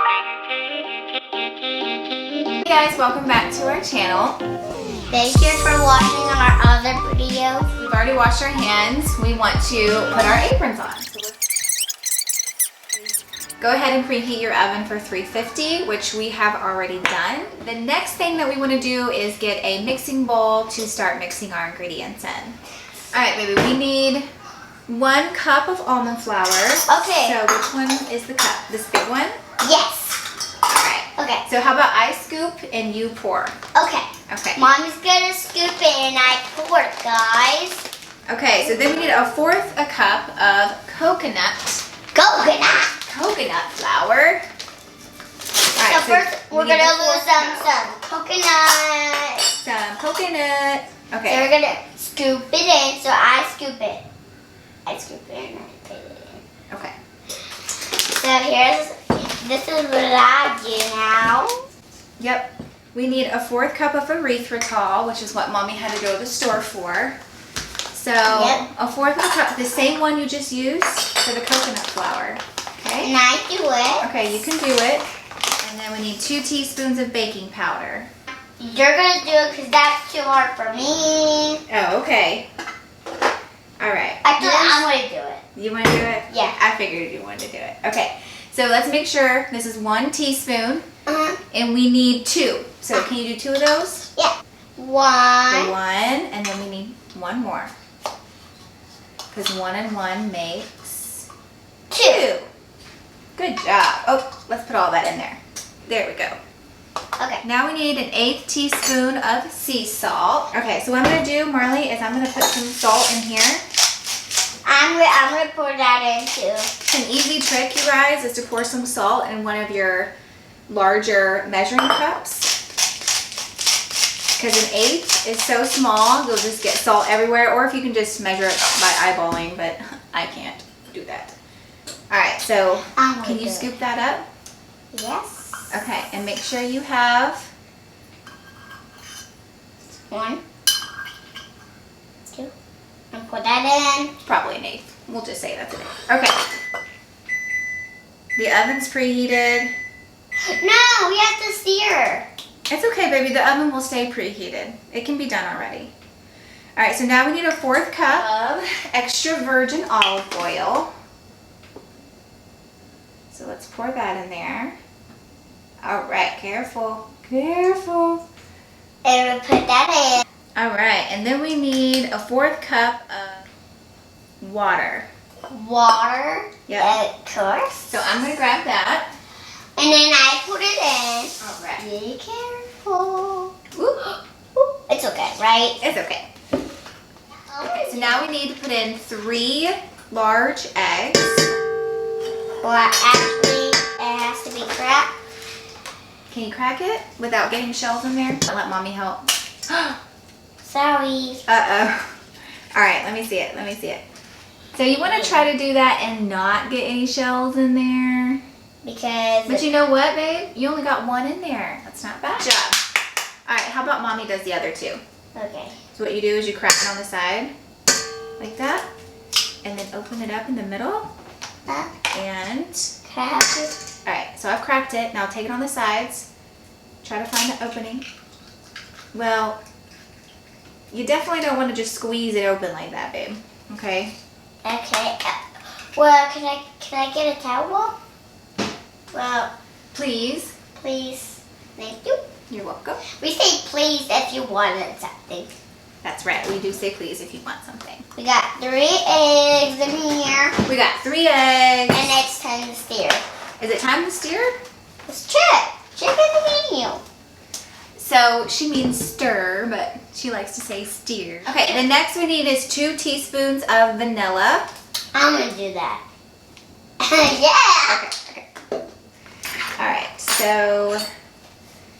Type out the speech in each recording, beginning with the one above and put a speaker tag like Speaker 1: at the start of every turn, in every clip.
Speaker 1: Hey guys, welcome back to our channel.
Speaker 2: Thank you for watching our other videos.
Speaker 1: We've already washed our hands. We want to put our aprons on. So go ahead and preheat your oven for 350, which we have already done. The next thing that we want to do is get a mixing bowl to start mixing our ingredients in. All right, baby, we need 1 cup of almond flour.
Speaker 2: Okay.
Speaker 1: So which one is the cup? This big one?
Speaker 2: Yes.
Speaker 1: All right.
Speaker 2: Okay.
Speaker 1: So how about I scoop and you pour?
Speaker 2: Okay.
Speaker 1: Okay.
Speaker 2: Mommy's gonna scoop it and I pour it, guys.
Speaker 1: Okay, so then we need 1/4 a cup of coconut flour. All right,
Speaker 2: So first
Speaker 1: we
Speaker 2: we're
Speaker 1: need
Speaker 2: gonna
Speaker 1: the
Speaker 2: lose
Speaker 1: 1/4 cup.
Speaker 2: some coconut.
Speaker 1: Some coconut.
Speaker 2: So
Speaker 1: Okay.
Speaker 2: we're gonna scoop it in. So I scoop it. I scoop it and I put it in.
Speaker 1: Okay.
Speaker 2: So this is what I do now.
Speaker 1: Yep. We need 1/4 cup of erythritol, which is what Mommy had to go to the store for. So
Speaker 2: Yep.
Speaker 1: 1/4 of a cup, the same one you just used for the coconut flour. Okay.
Speaker 2: And I do it.
Speaker 1: Okay, you can do it. And then we need 2 teaspoons of baking powder.
Speaker 2: You're gonna do it because that's too hard for me.
Speaker 1: Oh, okay. All right.
Speaker 2: Actually, I'm gonna do it.
Speaker 1: You want to do it?
Speaker 2: Yeah.
Speaker 1: I figured you wanted to do it. Okay. So let's make sure this is 1 teaspoon. And we need 2. So can you do 2 of those?
Speaker 2: Yeah.
Speaker 1: So
Speaker 2: 1.
Speaker 1: 1, and then we need 1 more. Because 1 and 1 makes 2. Good job. Oh, let's put all that in there. There we go.
Speaker 2: Okay.
Speaker 1: Now we need 1/8 teaspoon of sea salt. Okay, so what I'm going to do, Marley, is I'm going to put some salt in here.
Speaker 2: I'm gonna pour that in too.
Speaker 1: An easy trick, you guys, is to pour some salt in one of your larger measuring cups. Because 1/8 is so small, you'll just get salt everywhere. Or if you can just measure it by eyeballing, but I can't do that. All right, so can you scoop that up?
Speaker 2: Yes.
Speaker 1: Okay, and make sure you have
Speaker 2: 1, 2, and put that in.
Speaker 1: probably 1/8. We'll just say that's 1/8. Okay. The oven's preheated.
Speaker 2: No, we have to sear.
Speaker 1: It's okay, baby. The oven will stay preheated. It can be done already. All right, so now we need 1/4 cup of extra virgin olive oil. So let's pour that in there. All right, careful. Careful.
Speaker 2: And we'll put that in.
Speaker 1: All right, and then we need 1/4 cup of water.
Speaker 2: Water.
Speaker 1: Yep.
Speaker 2: Of course.
Speaker 1: So I'm going to grab that.
Speaker 2: And then I put it in.
Speaker 1: All right.
Speaker 2: Be careful.
Speaker 1: Ooh.
Speaker 2: It's okay, right?
Speaker 1: It's okay. Okay, so now we need to put in 3 large eggs.
Speaker 2: Well, actually, it has to be cracked.
Speaker 1: Can you crack it without getting shells in there? I'll let Mommy help.
Speaker 2: Sorry.
Speaker 1: Uh-oh. All right, let me see it. Let me see it. So you want to try to do that and not get any shells in there.
Speaker 2: Because...
Speaker 1: But you know what, babe? You only got 1 in there. That's not bad. Good job. All right, how about Mommy does the other 2?
Speaker 2: Okay.
Speaker 1: So what you do is you crack it on the side, like that, and then open it up in the middle, and...
Speaker 2: Crack it.
Speaker 1: All right, so I've cracked it. Now take it on the sides. Try to find the opening. Well, you definitely don't want to just squeeze it open like that, babe. Okay?
Speaker 2: Okay. Well, can I get a towel? Well,
Speaker 1: Please.
Speaker 2: please. Thank you.
Speaker 1: You're welcome.
Speaker 2: We say please if you wanted something.
Speaker 1: That's right. We do say please if you want something.
Speaker 2: We got 3 eggs in here.
Speaker 1: We got 3 eggs.
Speaker 2: And it's time to stir.
Speaker 1: Is it time to stir?
Speaker 2: Let's check. Check in the menu.
Speaker 1: So she means stir, but she likes to say steer. Okay, the next we need is 2 teaspoons of vanilla.
Speaker 2: I'm going to do that. Yeah.
Speaker 1: Okay. All right, so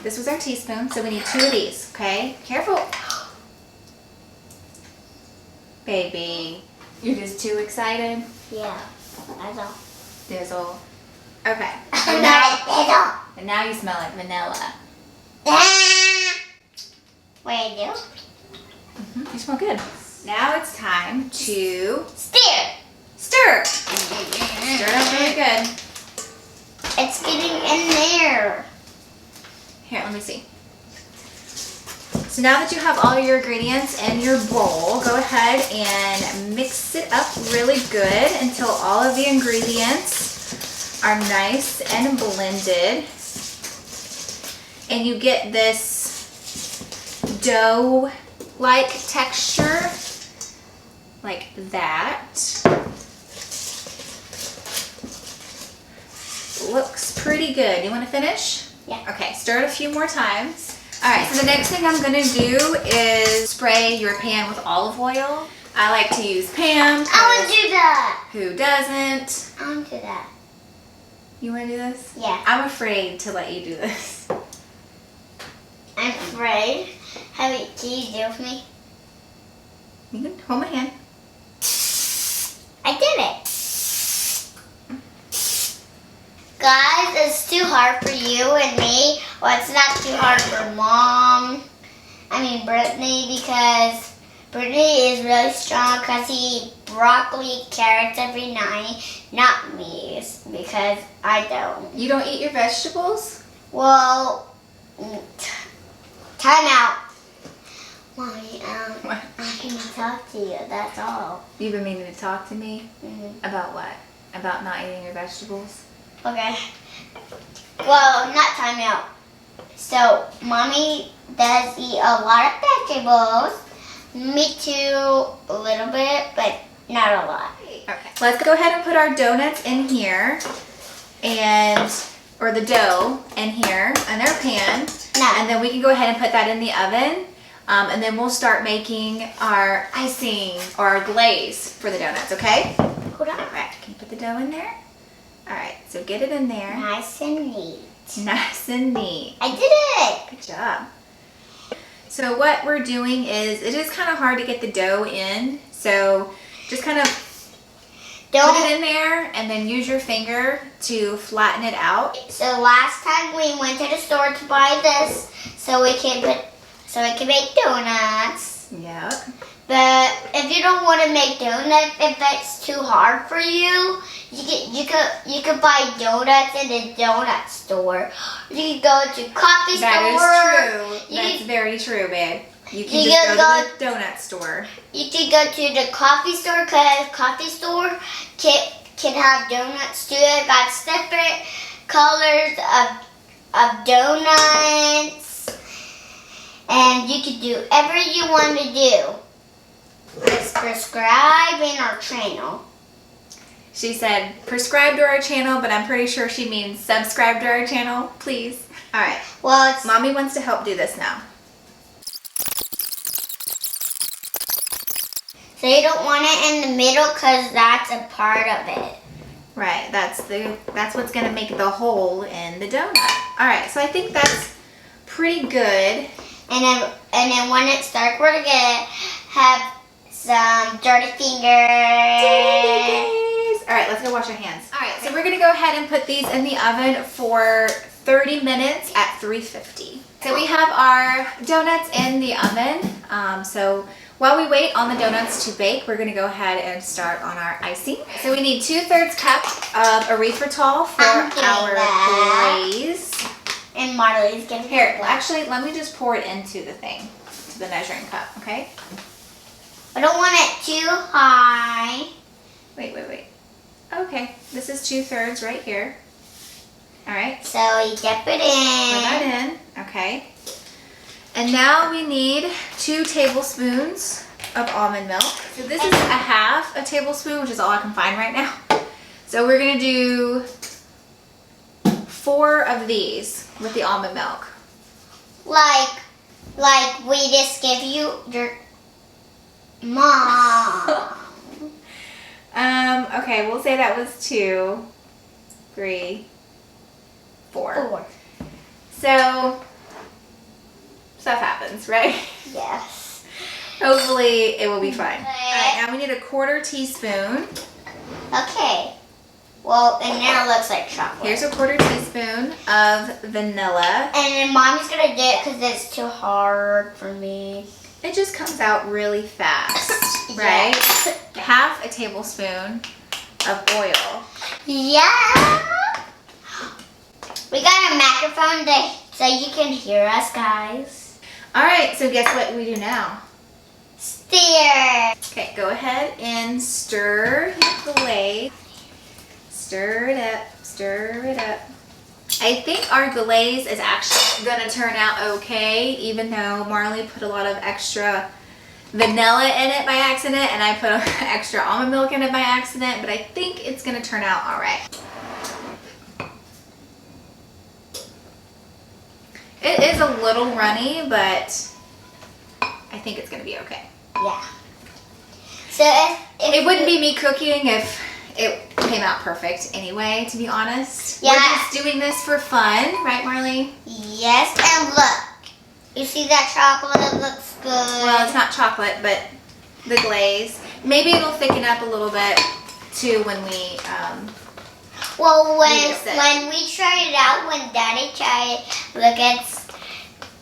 Speaker 1: this was our teaspoon, so we need 2 of these, okay? Careful. Baby, you're just too excited.
Speaker 2: Yeah, I know.
Speaker 1: Dizzle. Okay.
Speaker 2: And now,
Speaker 1: And now you smell like vanilla.
Speaker 2: what I do?
Speaker 1: You smell good. Now it's time to
Speaker 2: Stir.
Speaker 1: stir. Stir it up really good.
Speaker 2: It's getting in there.
Speaker 1: Here, let me see. So now that you have all your ingredients in your bowl, go ahead and mix it up really good until all of the ingredients are nice and blended. And you get this dough-like texture, like that. Looks pretty good. You want to finish?
Speaker 2: Yeah.
Speaker 1: Okay, stir it a few more times. All right, so the next thing I'm gonna do is spray your pan with olive oil. I like to use Pam.
Speaker 2: I want to do that.
Speaker 1: Who doesn't?
Speaker 2: I want to do that.
Speaker 1: You want to do this?
Speaker 2: Yeah.
Speaker 1: I'm afraid to let you do this.
Speaker 2: I'm afraid. Can you do it with me?
Speaker 1: You can hold my hand.
Speaker 2: I did it. Guys, it's too hard for you and me. Well, it's not too hard for Mom. I mean, Brittany, because Brittany is really strong because he eats broccoli, carrots every night. Not me, because I don't.
Speaker 1: You don't eat your vegetables?
Speaker 2: Well, time out. Mommy,
Speaker 1: What?
Speaker 2: I can talk to you, that's all.
Speaker 1: You've been meaning to talk to me?
Speaker 2: Mm-hmm.
Speaker 1: About what? About not eating your vegetables?
Speaker 2: Okay. Well, not time out. So, Mommy does eat a lot of vegetables. Me too, a little bit, but not a lot.
Speaker 1: Okay. Let's go ahead and put our donuts in here, or the dough in here in our pan.
Speaker 2: No.
Speaker 1: And then we can go ahead and put that in the oven. And then we'll start making our icing or our glaze for the donuts, okay?
Speaker 2: Hold on.
Speaker 1: All right, can you put the dough in there? All right, so get it in there.
Speaker 2: Nice and neat.
Speaker 1: Nice and neat.
Speaker 2: I did it.
Speaker 1: Good job. So what we're doing is, it is kind of hard to get the dough in. So just kind of put it in there and then use your finger to flatten it out.
Speaker 2: So last time we went to the store to buy this so we can make donuts.
Speaker 1: Yep.
Speaker 2: But if you don't want to make donuts, if that's too hard for you, you could buy donuts in the donut store. You can go to coffee store.
Speaker 1: That is true. That's very true, babe. You can just go to the donut store.
Speaker 2: You can go to the coffee store because coffee store can have donuts too. It got different colors of donuts, and you can do whatever you want to do. Subscribe in our channel.
Speaker 1: She said prescribe to our channel, but I'm pretty sure she means subscribe to our channel, please. All right.
Speaker 2: Well,
Speaker 1: Mommy wants to help do this now.
Speaker 2: So you don't want it in the middle because that's a part of it.
Speaker 1: Right. That's what's gonna make the hole in the donut. All right. So I think that's pretty good.
Speaker 2: And then when it's dark, we're gonna have some dirty fingers.
Speaker 1: All right, let's go wash our hands. All right, so we're gonna go ahead and put these in the oven for 30 minutes at 350. So we have our donuts in the oven. So while we wait on the donuts to bake, we're gonna go ahead and start on our icing. So we need 2/3 cup of erythritol for our glaze.
Speaker 2: And Marley's getting
Speaker 1: Here, actually, let me just pour it into the thing, to the measuring cup, okay?
Speaker 2: I don't want it too high.
Speaker 1: Wait. Okay, this is 2/3 right here. All right.
Speaker 2: So you dip it
Speaker 1: Pour that
Speaker 2: in.
Speaker 1: in, okay. And now we need 2 tablespoons of almond milk. So this is a half a tablespoon, which is all I can find right now. So we're gonna do 4 of these with the almond milk.
Speaker 2: Like we just give you your Mom.
Speaker 1: Okay, we'll say that was 2, 3, 4.
Speaker 2: 4.
Speaker 1: So, stuff happens, right?
Speaker 2: Yes.
Speaker 1: Hopefully it will be fine.
Speaker 2: Okay.
Speaker 1: All right, now we need a 1/4 teaspoon.
Speaker 2: Okay. Well, and now it looks like chocolate.
Speaker 1: Here's a 1/4 teaspoon of vanilla.
Speaker 2: And then Mommy's gonna do it because it's too hard for me.
Speaker 1: It just comes out really fast, right?
Speaker 2: Yeah.
Speaker 1: Half a tablespoon of oil.
Speaker 2: Yeah. a microphone so you can hear us, guys.
Speaker 1: All right, so guess what we do now?
Speaker 2: Stir.
Speaker 1: Okay, go ahead and stir your glaze. Stir it up, stir it up. I think our glaze is actually gonna turn out okay, even though Marley put a lot of extra vanilla in it by accident and I put extra almond milk in it by accident, but I think it's gonna turn out all right. It is a little runny, but I think it's gonna be okay.
Speaker 2: Yeah. So
Speaker 1: it wouldn't be me cooking if it came out perfect anyway, to be honest.
Speaker 2: Yeah.
Speaker 1: We're just doing this for fun, right, Marley?
Speaker 2: Yes, and look. You see that chocolate? It looks good.
Speaker 1: Well, it's not chocolate, but the glaze. Maybe it'll thicken up a little bit too when we
Speaker 2: well, when we tried it out, when Daddy tried it, look,
Speaker 1: I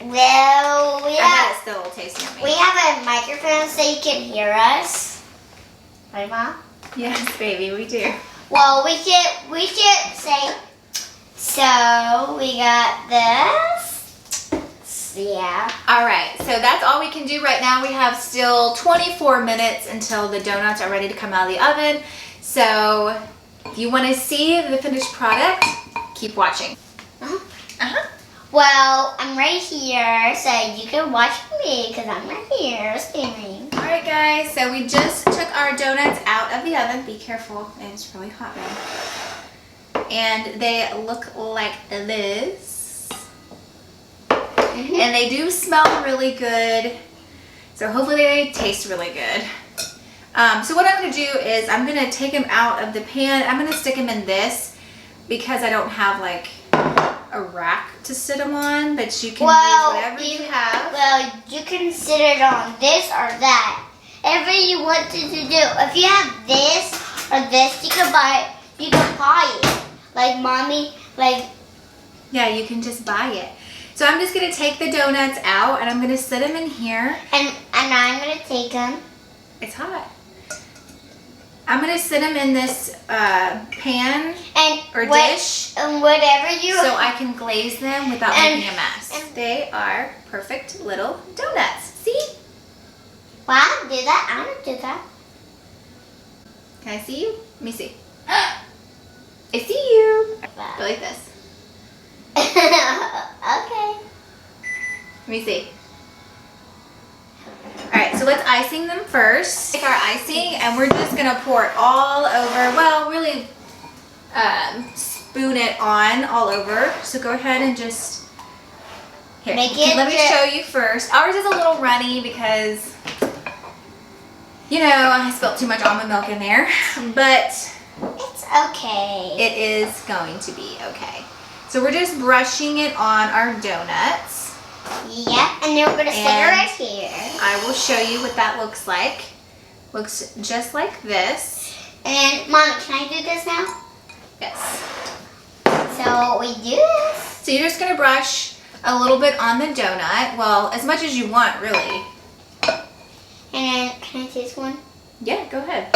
Speaker 1: bet it still tastes yummy.
Speaker 2: We have a microphone so you can hear us. Right, Mom?
Speaker 1: Yes, baby, we do.
Speaker 2: Well, we should say, so we got this. Yeah.
Speaker 1: All right, so that's all we can do right now. We have still 24 minutes until the donuts are ready to come out of the oven. So if you want to see the finished product, keep watching.
Speaker 2: Well, I'm right here, so you can watch me because I'm right here staring.
Speaker 1: All right, guys, so we just took our donuts out of the oven. Be careful, it's really hot, babe. And they look like this. And they do smell really good. So hopefully they taste really good. So what I'm going to do is I'm going to take them out of the pan. I'm going to stick them in this because I don't have like a rack to sit them on, but you can use whatever you have.
Speaker 2: Well, you can sit it on this or that. Whatever you want to do. If you have this or this, you can buy it. Like Mommy,
Speaker 1: yeah, you can just buy it. So I'm just going to take the donuts out and I'm going to sit them in here.
Speaker 2: And I'm going to take them.
Speaker 1: It's hot. I'm going to sit them in this pan or dish
Speaker 2: and whatever you
Speaker 1: so I can glaze them without making a mess. They are perfect little donuts. See?
Speaker 2: Well, I do that. I want to do that.
Speaker 1: Can I see you? Let me see. I see you. Go like this.
Speaker 2: Okay.
Speaker 1: Let me see. Alright, so let's icing them first. Take our icing and we're just going to pour it all over. Well, really spoon it on all over. So go ahead and just... Here, let me show you first. Ours is a little runny because, you know, I spilled too much almond milk in there. But
Speaker 2: it's okay.
Speaker 1: It is going to be okay. So we're just brushing it on our donuts.
Speaker 2: Yeah, and then we're going to stick it right here.
Speaker 1: I will show you what that looks like. Looks just like this.
Speaker 2: And Mommy, can I do this now?
Speaker 1: Yes.
Speaker 2: So we do this.
Speaker 1: So you're just going to brush a little bit on the donut. Well, as much as you want, really.
Speaker 2: And then, can I taste one?
Speaker 1: Yeah, go ahead.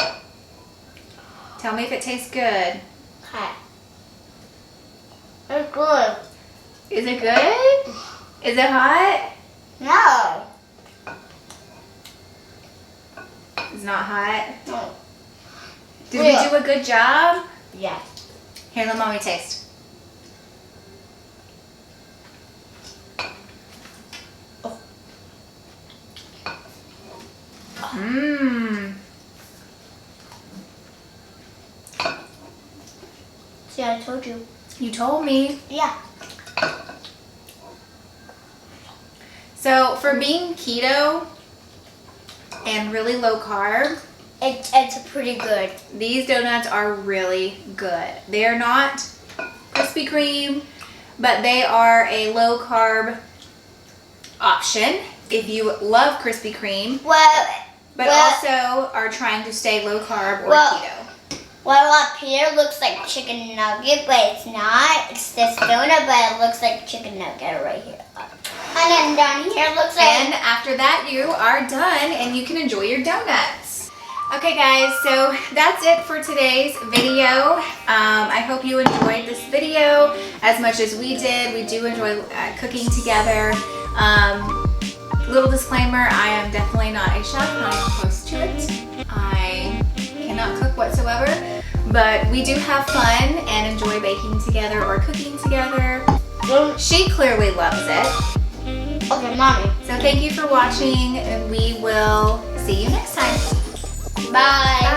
Speaker 1: Tell me if it tastes good.
Speaker 2: Okay. It's good.
Speaker 1: Is it good? Is it hot?
Speaker 2: No.
Speaker 1: It's not hot?
Speaker 2: No.
Speaker 1: Did we do a good job?
Speaker 2: Yeah.
Speaker 1: Here, let Mommy taste. Mmm.
Speaker 2: See, I told you.
Speaker 1: You told me.
Speaker 2: Yeah.
Speaker 1: So for being keto and really low carb,
Speaker 2: it's pretty good.
Speaker 1: These donuts are really good. They are not Krispy Kreme, but they are a low carb option if you love Krispy Kreme, but also are trying to stay low carb or keto.
Speaker 2: Well, up here looks like chicken nugget, but it's not. It's this donut, but it looks like chicken nugget right here. And then down here looks like...
Speaker 1: And after that, you are done and you can enjoy your donuts. Okay guys, so that's it for today's video. I hope you enjoyed this video as much as we did. We do enjoy cooking together. Little disclaimer, I am definitely not a chef, not even close to it. I cannot cook whatsoever, but we do have fun and enjoy baking together or cooking together. She clearly loves it.
Speaker 2: Okay, Mommy.
Speaker 1: So thank you for watching, and we will see you next time.
Speaker 2: Bye.